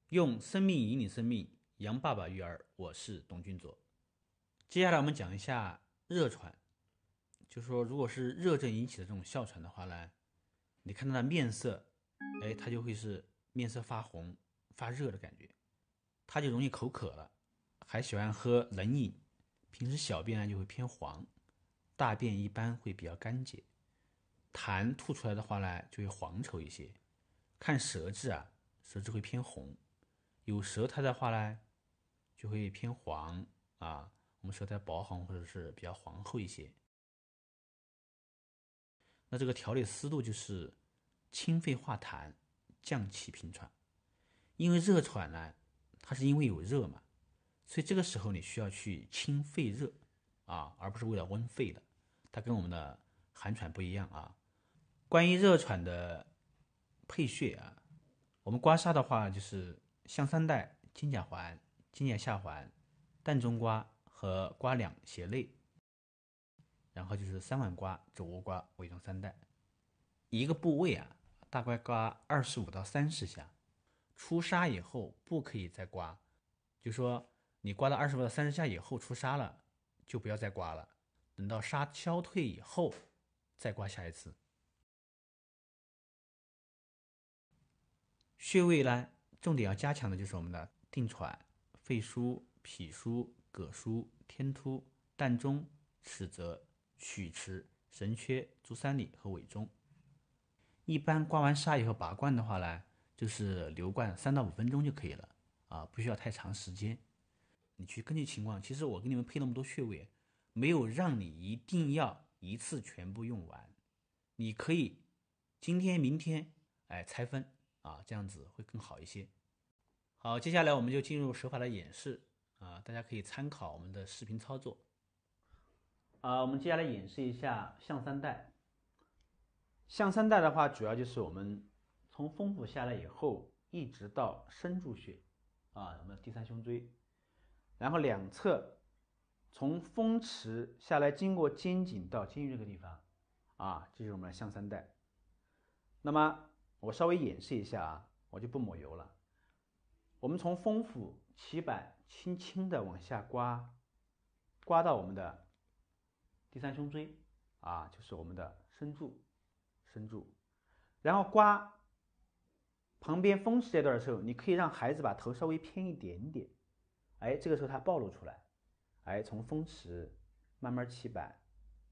用生命引领生命，杨爸爸育儿，我是董俊佐。接下来我们讲一下热喘，就是说，如果是热症引起的这种哮喘的话呢，你看他的面色，他就会是面色发红、发热的感觉，他就容易口渴了，还喜欢喝冷饮，平时小便呢就会偏黄，大便一般会比较干结，痰吐出来的话呢就会黄稠一些，看舌质啊，舌质会偏红，有舌苔的话呢就会偏黄啊，我们舌苔薄黄或者是比较黄厚一些。那这个调理思路就是清肺化痰，降气平喘。因为热喘呢，它是因为有热嘛，所以这个时候你需要去清肺热啊，而不是为了温肺的。它跟我们的寒喘不一样啊。关于热喘的配穴啊，我们刮痧的话就是香三代、金甲环、金甲下环、膻中刮和刮两胁肋，然后就是三碗刮、肘窝刮、委中三代。一个部位啊，大概刮25到30下。出痧以后不可以再刮，就说你刮到25到30下以后出痧了，就不要再刮了，等到痧消退以后再刮下一次。穴位呢，重点要加强的就是我们的定喘、肺腧、脾腧、膈腧、天突、膻中、尺泽、曲池、神阙、足三里和委中。一般刮完痧以后拔罐的话呢，就是留罐3到5分钟就可以了啊，不需要太长时间。你去根据情况，其实我给你们配那么多穴位，没有让你一定要一次全部用完，你可以今天、明天，拆分啊，这样子会更好一些。好，接下来我们就进入手法的演示啊，大家可以参考我们的视频操作啊。我们接下来演示一下象三带。象三带的话，主要就是我们从风府下来以后，一直到深柱穴啊，我们的第三胸椎，然后两侧从风池下来，经过肩颈到肩盂这个地方啊，这就是我们的象三带。那么我稍微演示一下啊，我就不抹油了。我们从风府起板，轻轻的往下刮，刮到我们的第三胸椎啊，就是我们的深柱，深柱。然后刮旁边风池这段的时候，你可以让孩子把头稍微偏一点点，这个时候它暴露出来，从风池慢慢起板，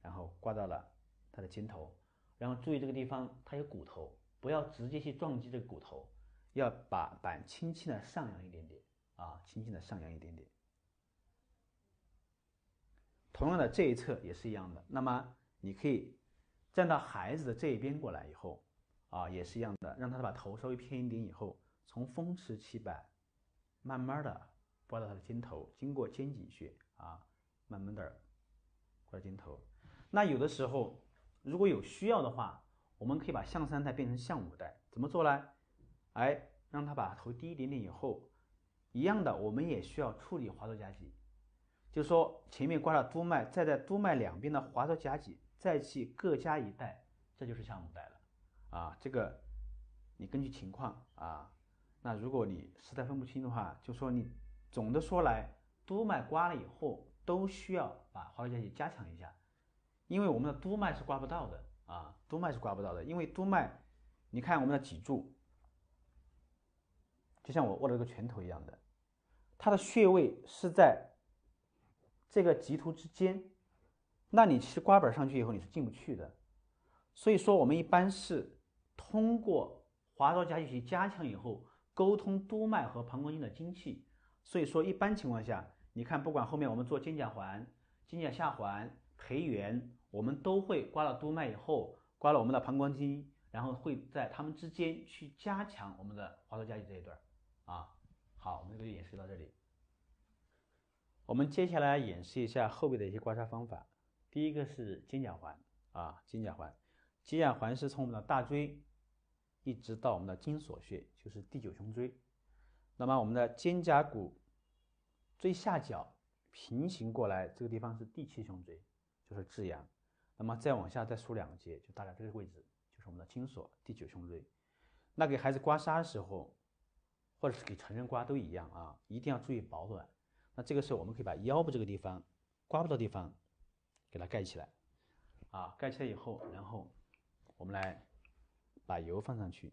然后刮到了它的肩头，然后注意这个地方它有骨头，不要直接去撞击这个骨头，要把板轻轻的上扬一点点啊，轻轻的上扬一点点。同样的这一侧也是一样的，那么你可以站到孩子的这一边过来以后啊，也是一样的，让他把头稍微偏一点以后，从风池起板，慢慢的刮到他的肩头，经过肩颈穴啊，慢慢的刮到肩头。那有的时候如果有需要的话，我们可以把象三带变成象五带，怎么做呢？让他把头低一点点以后，一样的，我们也需要处理滑脱夹脊。就是说前面刮了督脉，再在督脉两边的滑脱夹脊再去各加一带，这就是象五带了啊。这个你根据情况啊，那如果你实在分不清的话，就说你总的说来，督脉刮了以后都需要把滑脱夹脊加强一下，因为我们的督脉是刮不到的啊，督脉是刮不到的，因为督脉，你看我们的脊柱，就像我握了这个拳头一样的，它的穴位是在这个棘突之间，那你其实刮板上去以后你是进不去的。所以说我们一般是通过滑脱夹脊去加强以后，沟通督脉和膀胱经的精气。所以说一般情况下，你看不管后面我们做肩胛环、肩胛下环、培元，我们都会刮了督脉以后，刮了我们的膀胱经，然后会在它们之间去加强我们的滑脱夹脊这一段啊。好，我们这个演示到这里。我们接下来演示一下后背的一些刮痧方法。第一个是肩胛环啊，肩胛环，肩胛环是从我们的大椎一直到我们的经锁穴，就是第9胸椎。那么我们的肩胛骨最下角平行过来，这个地方是第7胸椎，就是至阳。那么再往下再数2节，就大概这个位置，就是我们的经锁第9胸椎。那给孩子刮痧的时候，或或者是给成人刮都一样啊，一定要注意保暖。那这个时候我们可以把腰部这个地方刮不到地方给它盖起来啊，盖起来以后，然后我们来把油放上去。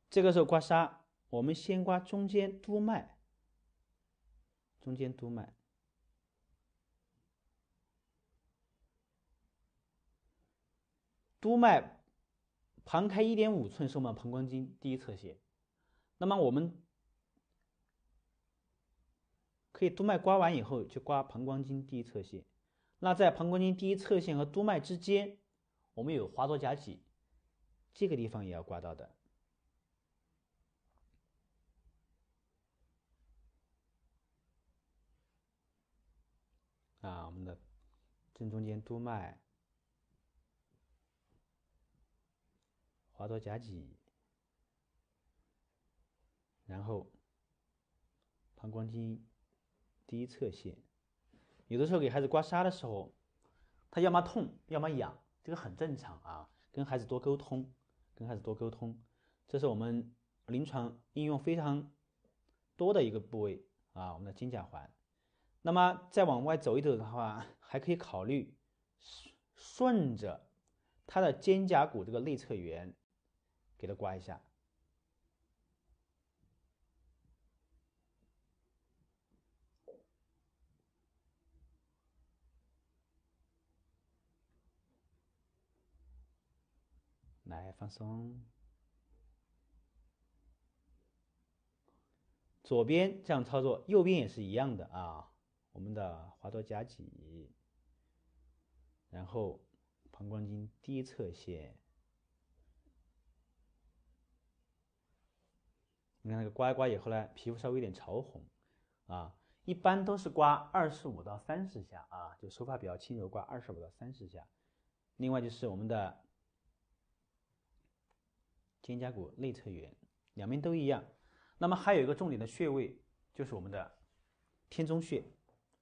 这个时候刮痧，我们先刮中间督脉，中间督脉，督脉旁开1.5寸是我们膀胱经第一侧线。那么我们可以督脉刮完以后，就刮膀胱经第一侧线。那在膀胱经第一侧线和督脉之间，我们有华佗夹脊，这个地方也要刮到的。我们的正中间督脉、华佗夹脊，然后膀胱经第一侧线。有的时候给孩子刮痧的时候，他要么痛，要么痒，这个很正常啊。跟孩子多沟通，这是我们临床应用非常多的一个部位啊，我们的肩胛环。那么再往外走一走的话，还可以考虑顺着他的肩胛骨这个内侧缘给他刮一下。来放松，左边这样操作，右边也是一样的啊。我们的华佗夹脊，然后膀胱经第一侧线。你看那个刮一刮以后呢，皮肤稍微有点潮红啊。一般都是刮25到30下啊，就手法比较轻柔，刮25到30下。另外就是我们的肩胛骨内侧缘，两边都一样。那么还有一个重点的穴位，就是我们的天中穴。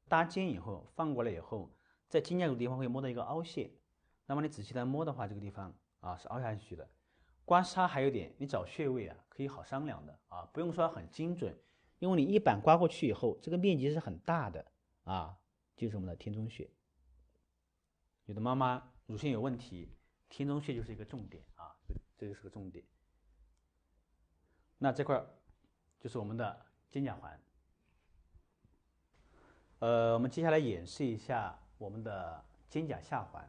搭肩以后放过来以后，在肩胛骨地方会摸到一个凹陷。那么你仔细来摸的话，这个地方啊是凹下去的。刮痧还有点，你找穴位啊可以好商量的啊，不用说很精准，因为你一板刮过去以后，这个面积是很大的啊，就是我们的天中穴。有的妈妈乳腺有问题，天中穴就是一个重点啊，这就是个重点。那这块就是我们的肩胛环。我们接下来演示一下我们的肩胛下环。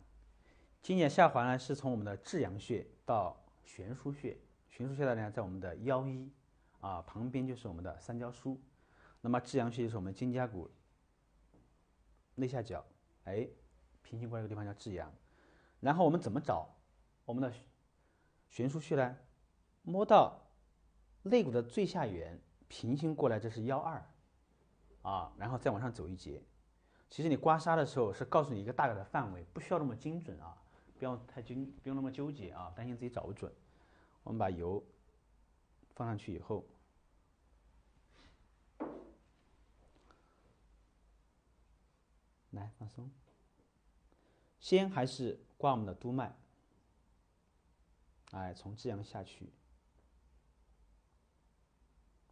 肩胛下环呢，是从我们的至阳穴到悬枢穴，悬枢穴呢在我们的腰一啊，旁边就是我们的三焦枢。那么至阳穴就是我们肩胛骨内下角，平行过来一个地方叫至阳。然后我们怎么找我们的悬枢穴呢？摸到肋骨的最下缘，平行过来，这是腰二啊，然后再往上走一节。其实你刮痧的时候是告诉你一个大概的范围，不需要那么精准啊，不用那么纠结啊，担心自己找不准。我们把油放上去以后，来放松。先还是刮我们的督脉，从至阳下去，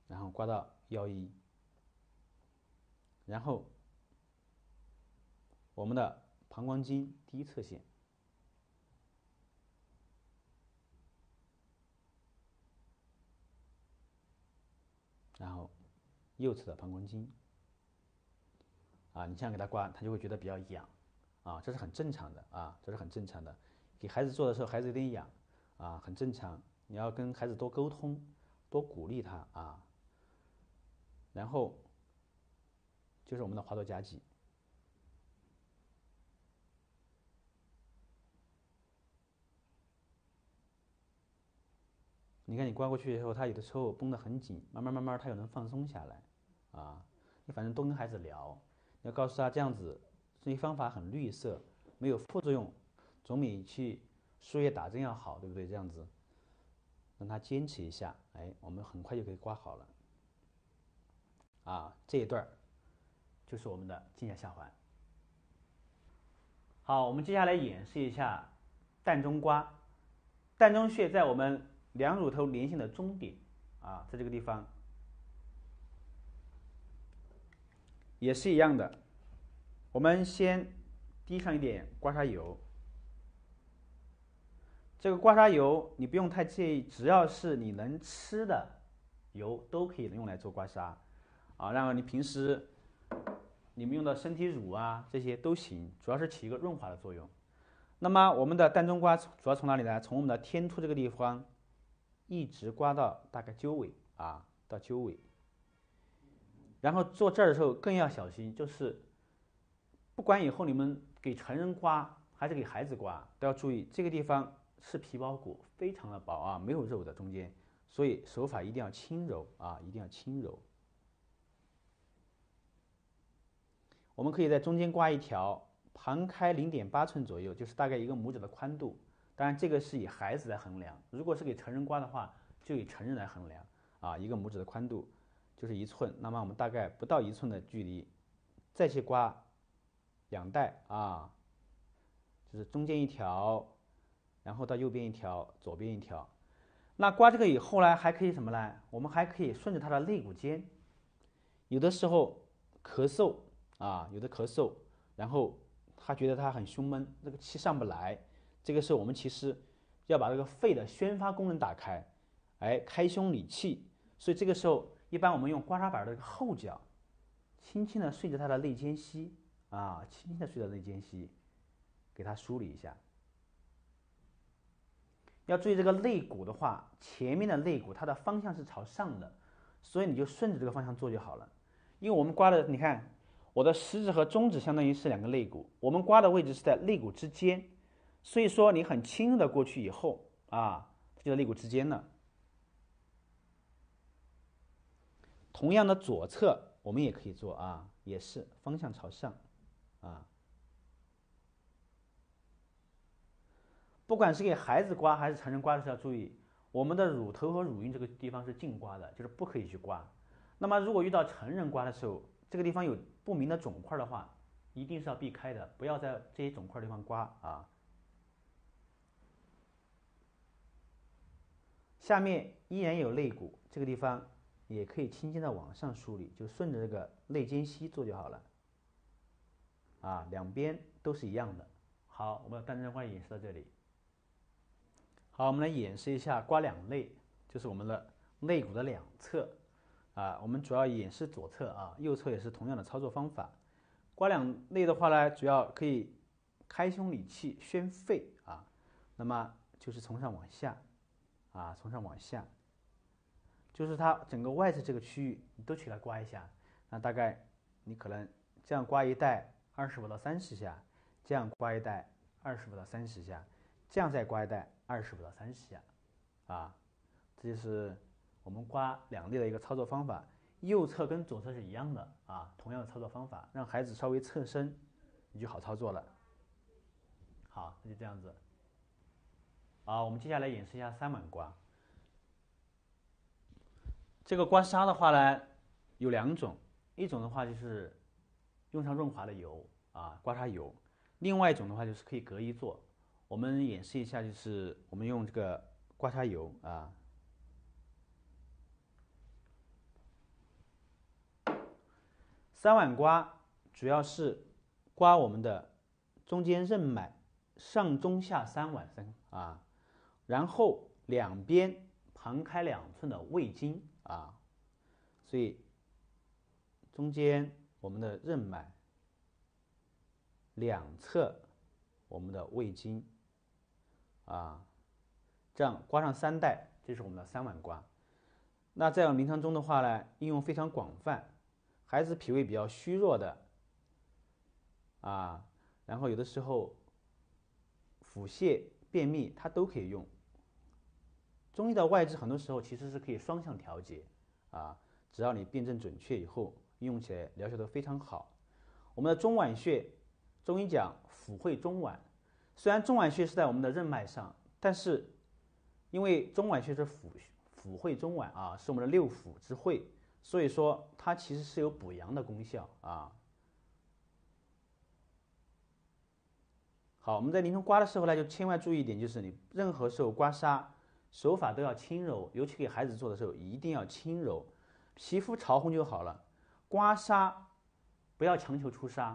然后刮到腰一，然后我们的膀胱经第一侧线，然后右侧的膀胱经。你这样给他刮，他就会觉得比较痒这是很正常的这是很正常的。给孩子做的时候，孩子有点痒很正常。你要跟孩子多沟通，多鼓励他然后就是我们的华佗夹脊。你看你刮过去以后，他有的时候绷得很紧，慢慢他又能放松下来你反正多跟孩子聊，要告诉他这样子这些方法很绿色，没有副作用，总比去输液打针要好，对不对？这样子让他坚持一下，我们很快就可以刮好了这一段就是我们的肩胛下环。好，我们接下来演示一下膻中刮，膻中穴在我们两乳头连线的中点啊，在这个地方也是一样的。我们先滴上一点刮痧油，这个刮痧油你不用太介意，只要是你能吃的油都可以用来做刮痧啊。然后你平时你们用的身体乳啊这些都行，主要是起一个润滑的作用。那么我们的膻中刮主要从哪里来？从我们的天突这个地方一直刮到大概鸠尾啊，到鸠尾。然后做这儿的时候更要小心，就是不管以后你们给成人刮还是给孩子刮，都要注意这个地方是皮包骨，非常的薄啊，没有肉的中间，所以手法一定要轻柔啊，一定要轻柔。我们可以在中间刮一条，旁开0.8寸左右，就是大概一个拇指的宽度。当然，这个是以孩子来衡量，如果是给成人刮的话，就以成人来衡量啊，一个拇指的宽度就是1寸，那么我们大概不到1寸的距离，再去刮2带啊，就是中间一条，然后到右边一条，左边一条。那刮这个以后呢，还可以什么呢？我们还可以顺着它的肋骨尖，有的时候咳嗽啊，有的咳嗽，然后他觉得他很胸闷，这个气上不来，这个时候我们其实要把这个肺的宣发功能打开，哎，开胸理气。所以这个时候，一般我们用刮痧板的后脚，轻轻的顺着他的肋间隙啊，轻轻的顺着肋间隙，给他梳理一下。要注意这个肋骨的话，前面的肋骨它的方向是朝上的，所以你就顺着这个方向做就好了。因为我们刮的，你看我的食指和中指相当于是2个肋骨，我们刮的位置是在肋骨之间，所以说你很轻柔的过去以后啊，就在肋骨之间了。同样的左侧我们也可以做啊，也是方向朝上啊。不管是给孩子刮还是成人刮的时候要注意，我们的乳头和乳晕这个地方是禁刮的，就是不可以去刮。那么如果遇到成人刮的时候，这个地方有不明的肿块的话，一定是要避开的，不要在这些肿块地方刮啊。下面依然有肋骨，这个地方也可以轻轻的往上梳理，就顺着这个肋间隙做就好了。啊，两边都是一样的。好，我们的膻中刮演示到这里。好，我们来演示一下刮两肋，就是我们的肋骨的两侧啊。我们主要演示左侧啊，右侧也是同样的操作方法。刮两肋的话呢，主要可以开胸理气、宣肺啊。那么就是从上往下啊，从上往下，就是它整个外侧这个区域你都起来刮一下。那大概你可能这样刮一带25到30下，这样刮一带25到30下，这样再刮一带25到30下，啊，这就是我们刮两肋的一个操作方法。右侧跟左侧是一样的啊，同样的操作方法，让孩子稍微侧身，你就好操作了。好，那就这样子。好，我们接下来演示一下三碗刮。这个刮痧的话呢，有2种，一种的话就是用上润滑的油啊，刮痧油；另外一种的话就是可以隔一做。我们演示一下，就是我们用这个刮痧油啊。三碗刮主要是刮我们的中间任脉上中下3碗啊，然后两边旁开2寸的胃经啊，所以中间我们的任脉，两侧我们的胃经啊，这样刮上3带，这是我们的三碗刮。那在临床中的话呢，应用非常广泛。孩子脾胃比较虚弱的啊，然后有的时候腹泻、便秘，它都可以用。中医的外治很多时候其实是可以双向调节啊，只要你辨证准确以后，用起来疗效都非常好。我们的中脘穴，中医讲腑会中脘，虽然中脘穴是在我们的任脉上，但是因为中脘穴是腑会中脘啊，是我们的六腑之会，所以说它其实是有补阳的功效啊。好，我们在临床刮的时候呢，就千万注意一点，就是你任何时候刮痧手法都要轻柔，尤其给孩子做的时候一定要轻柔，皮肤潮红就好了。刮痧不要强求出痧，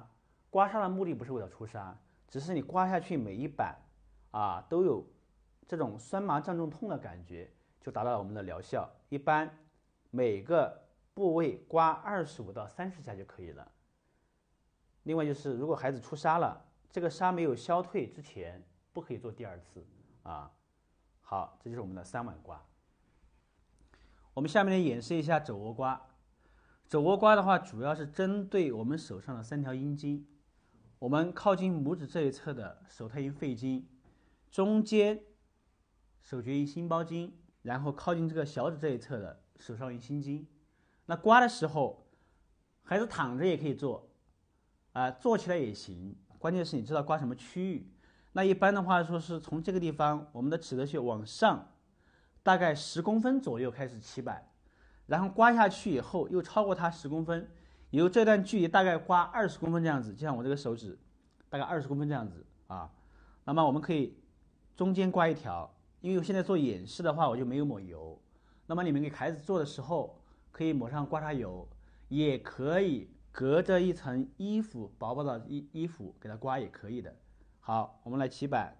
刮痧的目的不是为了出痧，只是你刮下去每一板都有这种酸麻胀重痛的感觉，就达到了我们的疗效。一般每个部位刮25到30下就可以了。另外就是如果孩子出痧了，这个痧没有消退之前，不可以做第2次啊。好，这就是我们的3碗刮。我们下面来演示一下肘窝刮。肘窝刮的话，主要是针对我们手上的3条阴经。我们靠近拇指这一侧的手太阴肺经，中间手厥阴心包经，然后靠近这个小指这一侧的手少阴心经。那刮的时候，孩子躺着也可以做，坐起来也行，关键是你知道刮什么区域。那一般的话说是从这个地方，我们的尺泽穴往上，大概10公分左右开始起板，然后刮下去以后又超过它10公分，由这段距离大概刮20公分这样子，就像我这个手指，大概20公分这样子啊。那么我们可以中间刮一条，因为我现在做演示的话，我就没有抹油。那么你们给孩子做的时候，可以抹上刮痧油，也可以隔着一层衣服，薄薄的衣服给它刮也可以的。好，我们来起板，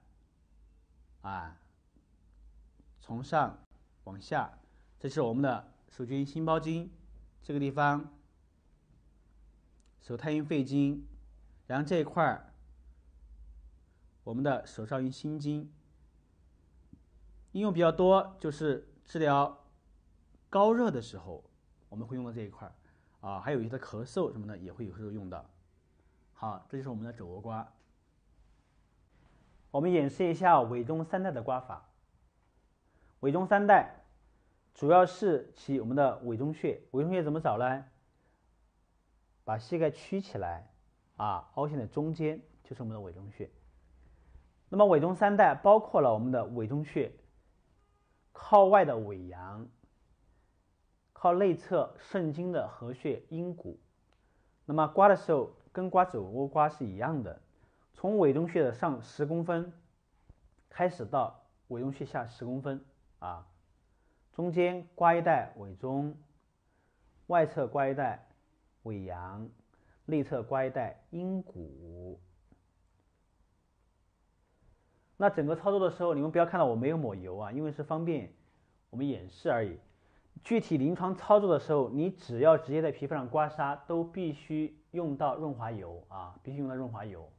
从上往下，这是我们的手厥阴心包经这个地方，手太阴肺经，然后这一块我们的手少阴心经。应用比较多，就是治疗高热的时候，我们会用到这一块还有一些的咳嗽什么的也会有时候用到。好，这就是我们的肘窝刮。我们演示一下委中3带的刮法。委中3带主要是起我们的委中穴，委中穴怎么找呢？把膝盖曲起来凹陷的中间就是我们的委中穴。那么委中3带包括了我们的委中穴靠外的尾阳，靠内侧肾经的合穴阴谷。那么刮的时候跟刮肘窝刮是一样的，从委中穴的上10公分开始到委中穴下10公分中间刮一带委中，外侧刮一带尾阳，内侧刮一带阴谷。那整个操作的时候，你们不要看到我没有抹油因为是方便我们演示而已。具体临床操作的时候，你只要直接在皮肤上刮痧，都必须用到润滑油必须用到润滑油。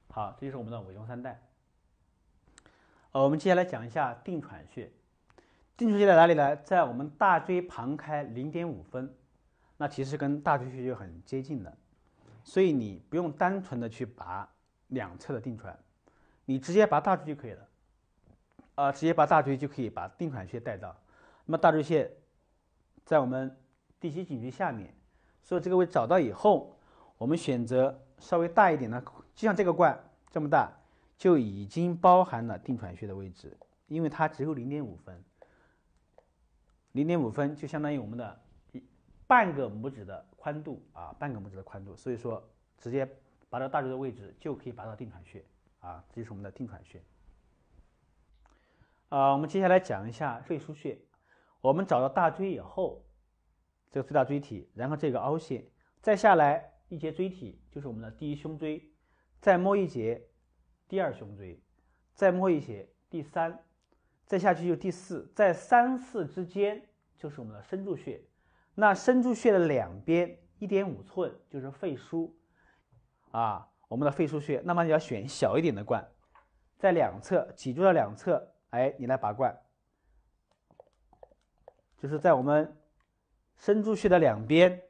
好，这就是我们的委中3带。我们接下来讲一下定喘穴。定喘穴在哪里呢？在我们大椎旁开0.5分，那其实跟大椎穴就很接近的，所以你不用单纯的去拔两侧的定喘，你直接拔大椎就可以了。直接拔大椎就可以把定喘穴带到。那么大椎穴在我们第7颈椎下面，所以这个位置找到以后，我们选择稍微大一点的，就像这个罐这么大，就已经包含了定喘穴的位置，因为它只有0.5分，0.5分就相当于我们的半个拇指的宽度半个拇指的宽度，所以说直接拔到大椎的位置就可以拔到定喘穴这就是我们的定喘穴。我们接下来讲一下肺腧穴。我们找到大椎以后，这个最大椎体，然后这个凹陷，再下来一节椎体就是我们的第1胸椎，再摸一节第2胸椎，再摸一节第3，再下去就第4，在3、4之间就是我们的身柱穴。那身柱穴的两边1.5寸就是肺腧我们的肺腧穴。那么你要选小一点的罐，在两侧脊柱的两侧，你来拔罐，就是在我们身柱穴的两边。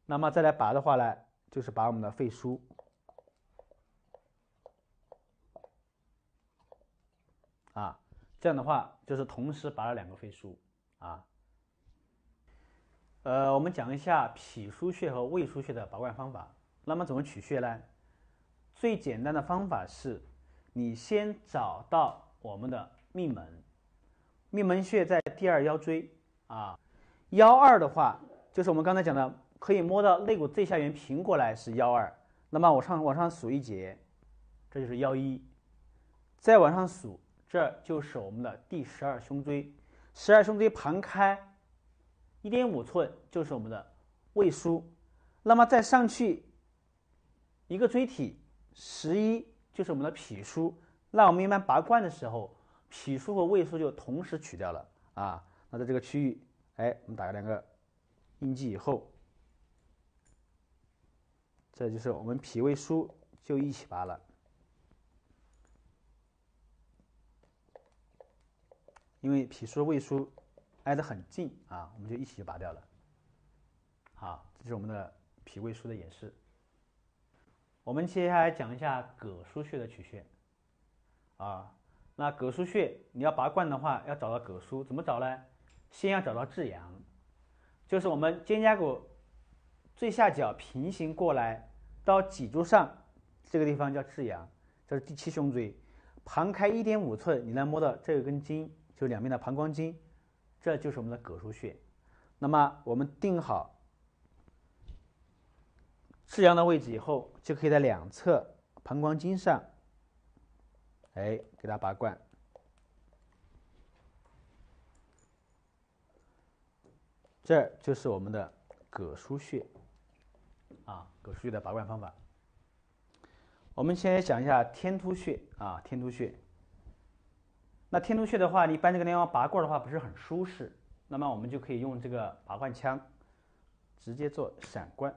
那么再来拔的话呢，就是拔我们的肺腧这样的话就是同时拔了2个肺腧我们讲一下脾腧穴和胃腧穴的拔罐方法。那么怎么取穴呢？最简单的方法是，你先找到我们的命门，命门穴在第2腰椎腰2的话，就是我们刚才讲的可以摸到肋骨最下缘平过来是1.2，那么往上数一节，这就是1.1，再往上数，这就是我们的第12胸椎。12胸椎旁开1.5寸就是我们的胃腧，那么再上去一个椎体11就是我们的脾腧。那我们一般拔罐的时候，脾腧和胃腧就同时取掉了啊。那在这个区域，哎，我们打2个印记以后，这就是我们脾胃腧就一起拔了。因为脾腧、胃腧挨得很近啊，我们就一起就拔掉了。好，这是我们的脾胃腧的演示。我们接下来讲一下膈腧穴的取穴啊。那膈腧穴你要拔罐的话，要找到膈腧，怎么找呢？先要找到至阳，就是我们肩胛骨最下角平行过来到脊柱上这个地方叫至阳，这是第7胸椎，旁开1.5寸，你能摸到这根筋，就是两边的膀胱经，这就是我们的膈腧穴。那么我们定好至阳的位置以后，就可以在两侧膀胱经上，哎，给它拔罐。这就是我们的膈腧穴啊，膈腧穴的拔罐方法。我们先来讲一下天突穴啊，天突穴。那天突穴的话，你一般这个地方拔罐的话不是很舒适，那么我们就可以用这个拔罐枪，直接做闪罐。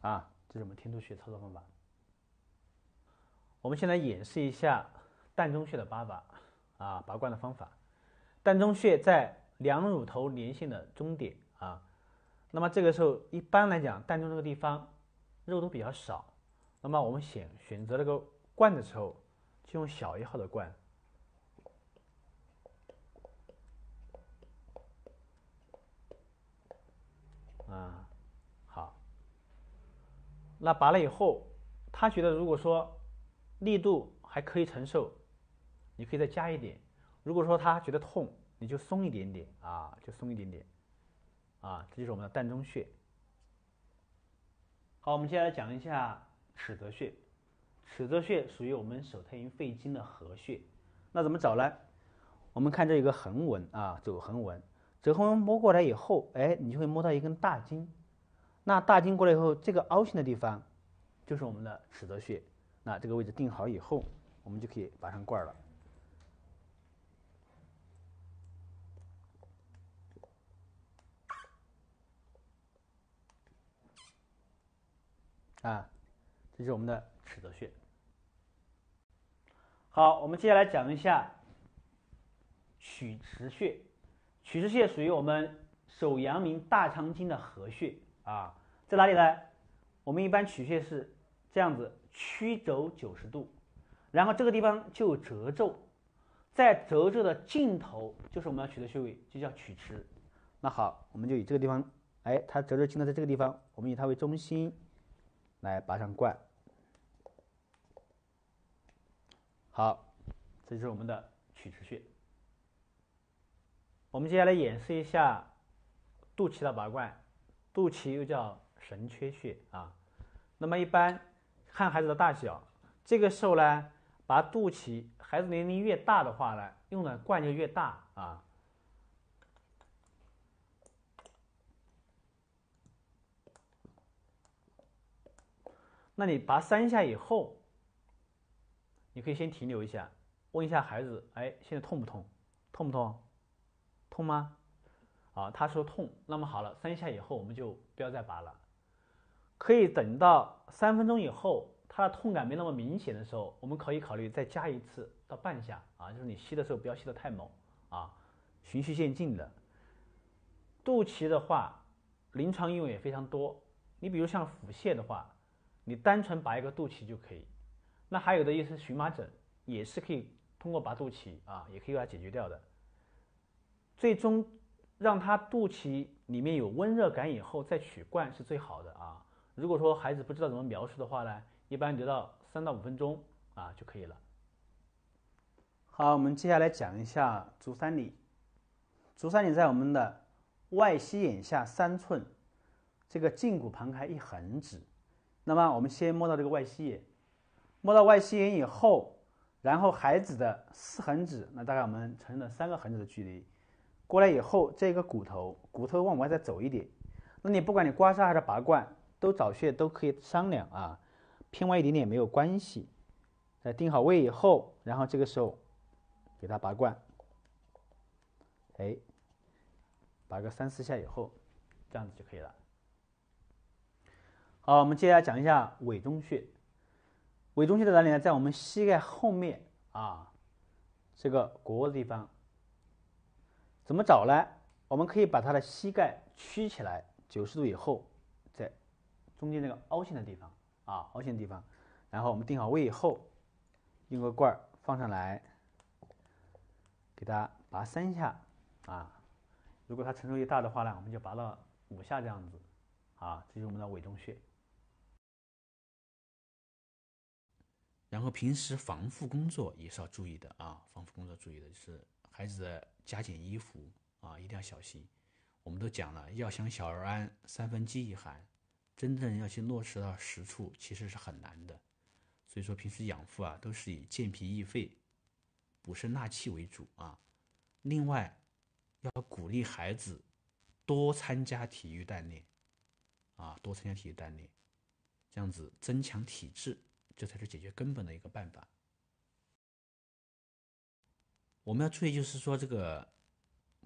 啊，这是我们天突穴操作方法。我们现在演示一下膻中穴的拔法啊，拔罐的方法。膻中穴在两乳头连线的中点啊，那么这个时候一般来讲，膻中这个地方肉都比较少，那么我们选择那个罐的时候，就用小1号的罐。啊，好。那拔了以后，他觉得如果说力度还可以承受，你可以再加一点；如果说他觉得痛，你就松一点点啊，就松一点点啊。这就是我们的膻中穴。好，我们接下来讲一下尺泽穴。尺泽穴属于我们手太阴肺经的合穴。那怎么找呢？我们看这有个横纹啊，走横纹，走横纹摸过来以后，哎，你就会摸到一根大筋。那大筋过来以后，这个凹陷的地方就是我们的尺泽穴。那这个位置定好以后，我们就可以拔上罐了。啊，这是我们的尺泽穴。好，我们接下来讲一下曲池穴。曲池穴属于我们手阳明大肠经的合穴啊，在哪里呢？我们一般取穴是这样子，曲轴90度，然后这个地方就有褶皱，在褶皱的尽头就是我们要取的穴位，就叫曲池。那好，我们就以这个地方，哎，它褶皱尽头在这个地方，我们以它为中心来拔上罐。好，这就是我们的曲池穴。我们接下来演示一下肚脐的拔罐。肚脐又叫神阙穴啊。那么一般看孩子的大小，这个时候呢，拔肚脐，孩子年龄越大的话呢，用的罐就越大啊。那你拔3下以后，你可以先停留一下，问一下孩子，哎，现在痛不痛？痛不痛？痛吗？啊，他说痛，那么好了，3下以后我们就不要再拔了，可以等到3分钟以后，他的痛感没那么明显的时候，我们可以考虑再加一次到半下啊，就是你吸的时候不要吸得太猛啊，循序渐进的。肚脐的话，临床应用也非常多，你比如像腹泻的话，你单纯拔一个肚脐就可以。那还有的意思，荨麻疹也是可以通过拔肚脐啊，也可以把它解决掉的。最终让他肚脐里面有温热感以后再取罐是最好的啊。如果说孩子不知道怎么描述的话呢，一般得到3到5分钟啊就可以了。好，我们接下来讲一下足三里。足三里在我们的外膝眼下3寸，这个胫骨旁开1横指。那么我们先摸到这个外膝眼，摸到外膝眼以后，然后孩子的4横指，那大概我们成了3个横指的距离。过来以后，这个骨头往外再走一点。那你不管你刮痧还是拔罐，都找穴都可以商量啊，偏歪一点点没有关系。在定好位以后，然后这个时候给它拔罐，拔个3、4下以后，这样子就可以了。好，我们接下来讲一下委中穴。委中穴在哪里呢？在我们膝盖后面啊，这个腘窝的地方。怎么找呢？我们可以把它的膝盖曲起来90度以后，在中间这个凹陷的地方啊，凹陷的地方，然后我们定好位以后，用个罐放上来，给它拔3下啊。如果它承受力大的话呢，我们就拔到5下这样子啊。这是我们的委中穴。然后平时防护工作也是要注意的啊，防护工作注意的就是孩子的加减衣服啊，一定要小心。我们都讲了，要想小儿安，3分饥一寒，真正要去落实到实处，其实是很难的。所以说平时养护啊，都是以健脾益肺、补肾纳气为主啊。另外，要鼓励孩子多参加体育锻炼啊，多参加体育锻炼，这样子增强体质。这才是解决根本的一个办法。我们要注意，就是说这个，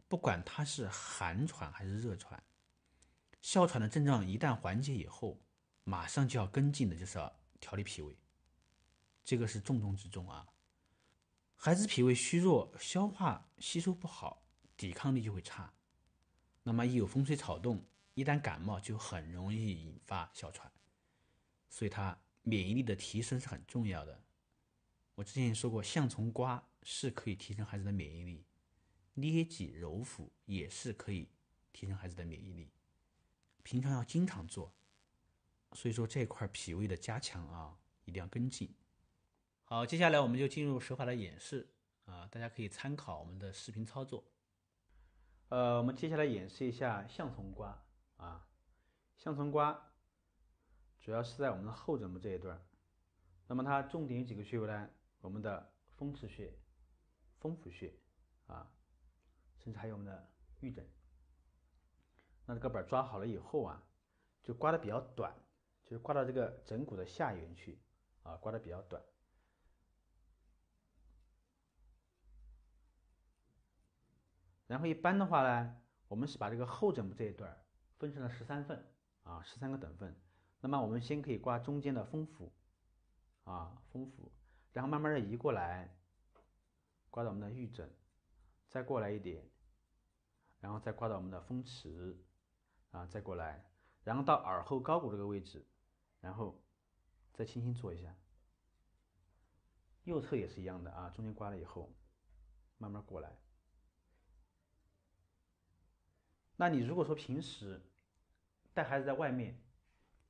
不管它是寒喘还是热喘，哮喘的症状一旦缓解以后，马上就要跟进的就是要调理脾胃，这个是重中之重啊。孩子脾胃虚弱，消化吸收不好，抵抗力就会差。那么一有风吹草动，一旦感冒就很容易引发哮喘，所以它免疫力的提升是很重要的。我之前也说过，象从瓜是可以提升孩子的免疫力，捏脊揉腹也是可以提升孩子的免疫力。平常要经常做，所以说这块脾胃的加强啊，一定要跟进。好，接下来我们就进入手法的演示啊，大家可以参考我们的视频操作。我们接下来演示一下象从瓜啊，象从瓜主要是在我们的后枕部这一段，那么它重点有几个穴位呢？我们的风池穴、风府穴啊，甚至还有我们的玉枕。那这个板抓好了以后啊，就刮的比较短，就是刮到这个枕骨的下缘去啊，刮的比较短。然后一般的话呢，我们是把这个后枕部这一段分成了13份啊，13个等份。那么我们先可以刮中间的风府啊，风府，然后慢慢的移过来，刮到我们的玉枕，再过来一点，然后再刮到我们的风池啊，再过来，然后到耳后高骨这个位置，然后再轻轻做一下。右侧也是一样的啊，中间刮了以后，慢慢过来。那你如果说平时带孩子在外面，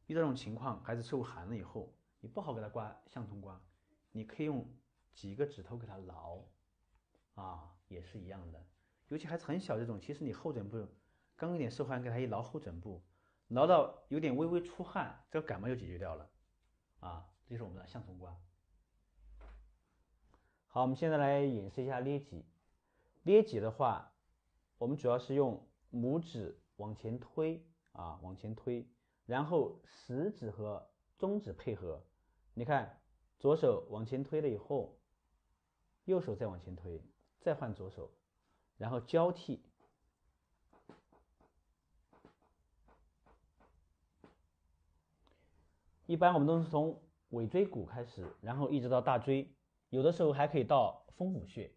遇到这种情况，孩子受寒了以后，你不好给他刮象从瓜，你可以用几个指头给他挠啊，也是一样的。尤其孩子很小这种，其实你后枕部刚有点受寒，给他一挠后枕部，挠到有点微微出汗，这个感冒就解决掉了啊。这是我们的象从瓜。好，我们现在来演示一下捏脊。捏脊的话，我们主要是用拇指往前推啊，往前推，然后食指和中指配合。你看，左手往前推了以后，右手再往前推，再换左手，然后交替。一般我们都是从尾椎骨开始，然后一直到大椎，有的时候还可以到风府穴。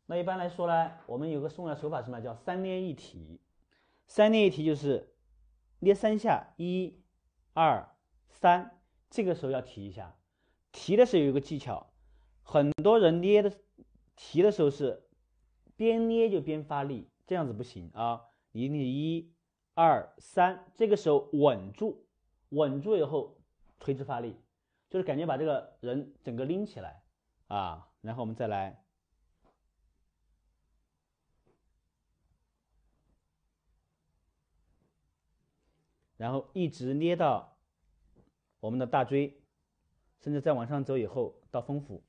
那一般来说呢，我们有个重要手法是什么？叫3捏1提。3捏1提就是捏3下，1、2、3，这个时候要提一下。提的时候有一个技巧，很多人提的时候是边捏就边发力，这样子不行啊！你一定1、2、3，这个时候稳住，稳住以后垂直发力，就是感觉把这个人整个拎起来啊，然后我们再来，然后一直捏到我们的大椎，甚至再往上走以后到风府。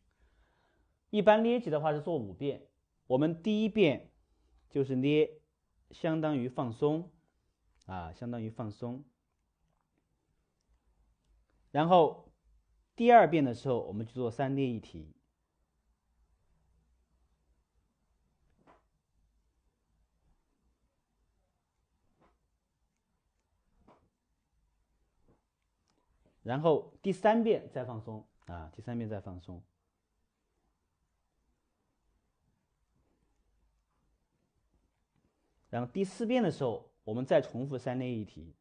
一般捏脊的话是做5遍，我们第1遍就是捏，相当于放松啊，相当于放松。然后第2遍的时候，我们去做3捏一提。然后第3遍再放松啊，第3遍再放松。然后第4遍的时候，我们再重复3捏一提。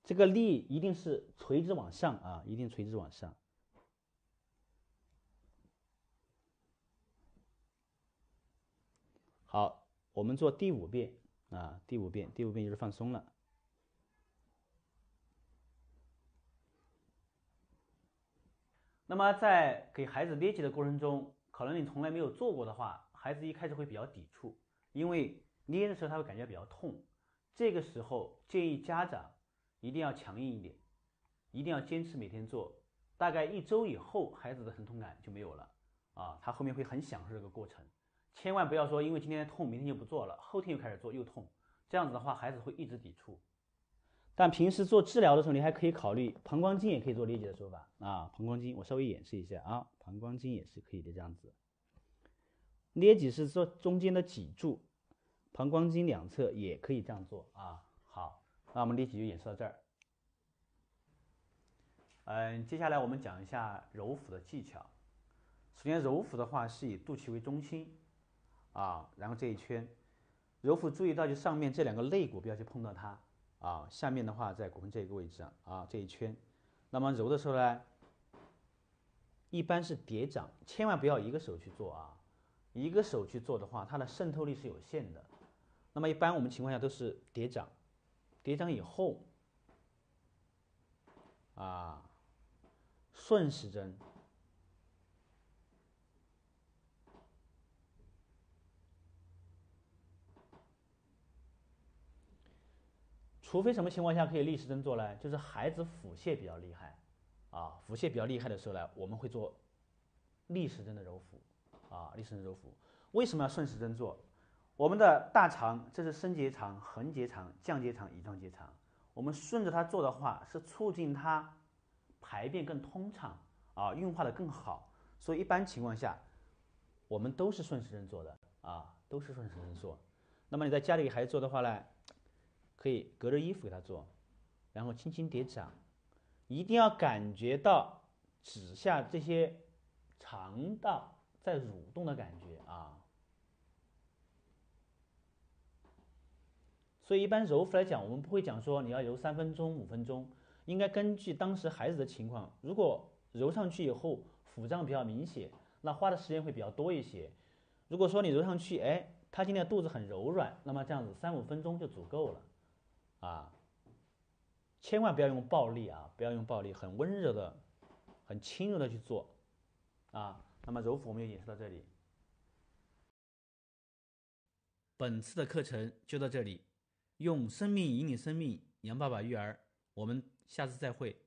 这个力一定是垂直往上啊，一定垂直往上。好，我们做第5遍啊，第5遍就是放松了。那么在给孩子捏脊的过程中，可能你从来没有做过的话，孩子一开始会比较抵触，因为捏的时候他会感觉比较痛。这个时候建议家长一定要强硬一点，一定要坚持每天做，大概1周以后，孩子的疼痛感就没有了啊，他后面会很享受这个过程。千万不要说因为今天痛，明天就不做了，后天又开始做又痛，这样子的话，孩子会一直抵触。但平时做治疗的时候，你还可以考虑膀胱经也可以做捏脊的手法啊。膀胱经我稍微演示一下啊，膀胱经也是可以的，这样子。捏脊是做中间的脊柱，膀胱经两侧也可以这样做啊。好，那我们捏脊就演示到这儿。接下来我们讲一下揉腹的技巧。首先揉腹的话是以肚脐为中心啊，然后这一圈揉腹，注意到就上面这2个肋骨不要去碰到它啊，下面的话在骨盆这个位置上啊，这一圈。那么揉的时候呢，一般是叠掌，千万不要一个手去做啊，一个手去做的话，它的渗透力是有限的。那么一般我们情况下都是叠掌，叠掌以后啊，顺时针。除非什么情况下可以逆时针做呢？就是孩子腹泻比较厉害啊，腹泻比较厉害的时候呢，我们会做逆时针的揉腹啊，逆时针揉腹。为什么要顺时针做？我们的大肠这是升结肠、横结肠、降结肠、乙状结肠，我们顺着它做的话，是促进它排便更通畅啊，运化的更好。所以一般情况下，我们都是顺时针做的啊，都是顺时针做。那么你在家里给孩子做的话呢，可以隔着衣服给他做，然后轻轻叠掌，一定要感觉到指下这些肠道在蠕动的感觉啊。所以一般揉腹来讲，我们不会讲说你要揉3分钟、5分钟，应该根据当时孩子的情况，如果揉上去以后腹胀比较明显，那花的时间会比较多一些。如果说你揉上去，哎，他今天肚子很柔软，那么这样子3、5分钟就足够了啊。千万不要用暴力啊，不要用暴力，很温柔的、很轻柔的去做啊。那么揉腹我们就演示到这里。本次的课程就到这里，用生命引领生命，杨爸爸育儿，我们下次再会。